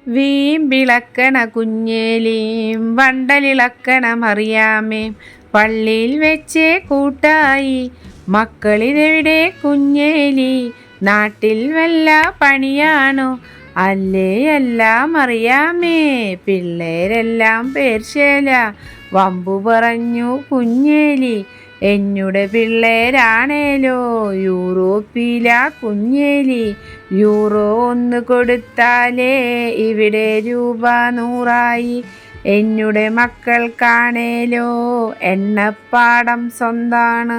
വീമ്പിളക്കണ കുഞ്ഞേലിയും വണ്ടലിളക്കണ മറിയാമേം പള്ളിയിൽ വെച്ച് കൂട്ടായി. മക്കളിതെവിടെ കുഞ്ഞേലി, നാട്ടിൽ വല്ല പണിയാണോ? അല്ലേ അല്ല മറിയാമേ, പിള്ളേരെല്ലാം പേർശേല. വമ്പു പറഞ്ഞു കുഞ്ഞേലി, എന്നുടെ പിള്ളേരാണേലോ യൂറോപ്പില കുഞ്ഞേലി. യൂറോ 1 കൊടുത്താലേ ഇവിടെ രൂപ 100ആയി. എന്നുടെ മക്കൾക്കാണേലോ എണ്ണപ്പാടം സ്വന്താണ്.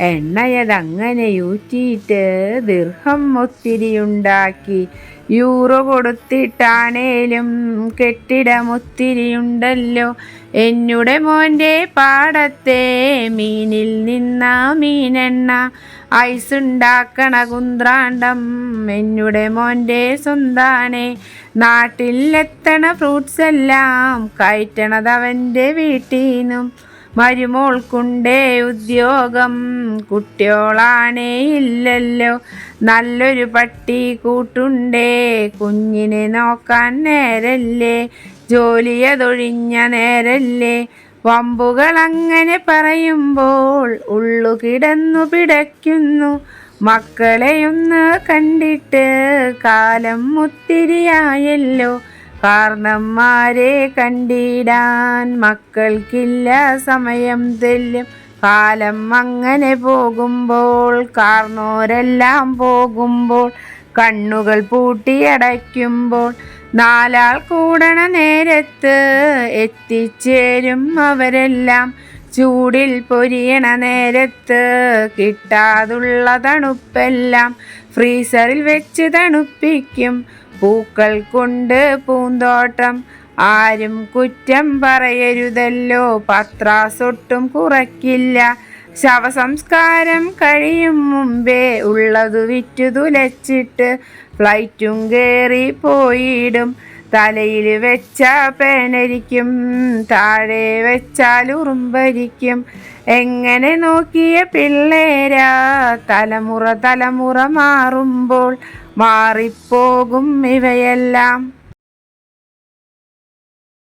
എണ്ണയതങ്ങനെ യൂറ്റിയിട്ട് ദിർഹം ഒത്തിരിയുണ്ടാക്കി. യൂറോ കൊടുത്തിട്ടാണേലും കെട്ടിടമൊത്തിരിയുണ്ടല്ലോ. എന്നുടെ മോൻ്റെ പാടത്തെ മീനിൽ നിന്നാ മീനെണ്ണ. ഐസുണ്ടാക്കണ കുന്ത്രാണ്ടം എന്നുടെ മോൻ്റെ സ്വന്താണേ. നാട്ടിലെത്തണ ഫ്രൂട്ട്സ് എല്ലാം കയറ്റണതവൻ്റെ വീട്ടീന്നും. മരുമോൾക്കുണ്ടേ ഉദ്യോഗം, കുട്ടിയോളാണേ ഇല്ലല്ലോ. നല്ലൊരു പട്ടി കൂട്ടുണ്ടേ, കുഞ്ഞിനെ നോക്കാൻ നേരല്ലേ. ജോലിയതൊഴിഞ്ഞ നേരല്ലേ. വമ്പുകളങ്ങനെ പറയുമ്പോൾ ഉള്ളു കിടന്നു പിടയ്ക്കുന്നു. മക്കളെയൊന്ന് കണ്ടിട്ട് കാലം ഒത്തിരിയായല്ലോ. കാരണന്മാരെ കണ്ടിടാൻ മക്കൾക്കില്ല സമയം തെല്ലും. കാലം അങ്ങനെ പോകുമ്പോൾ കാർന്നോരെല്ലാം പോകുമ്പോൾ കണ്ണുകൾ പൂട്ടിയടയ്ക്കുമ്പോൾ 4 ആൾ കൂടണ നേരത്ത് എത്തിച്ചേരും അവരെല്ലാം. ചൂടിൽ പൊരിയണ നേരത്ത് കിട്ടാതുള്ള തണുപ്പെല്ലാം ഫ്രീസറിൽ വെച്ച് തണുപ്പിക്കും. പൂക്കൾ കൊണ്ട് പൂന്തോട്ടം, ആരും കുറ്റം പറയരുതല്ലോ. പത്രാസൊട്ടും കുറയ്ക്കില്ല. ശവസംസ്കാരം കഴിയും മുമ്പേ ഉള്ളതു വിറ്റു തുലച്ചിട്ട് ഫ്ലൈറ്റും കയറി പോയിടും. തലയിൽ വെച്ച പേനരിക്കും, താഴെ വെച്ചാൽ ഉറുമ്പരിക്കും. എങ്ങനെ നോക്കിയ പിള്ളേരാ, തലമുറ മാറുമ്പോൾ മാറിപ്പോകും ഇവയെല്ലാം.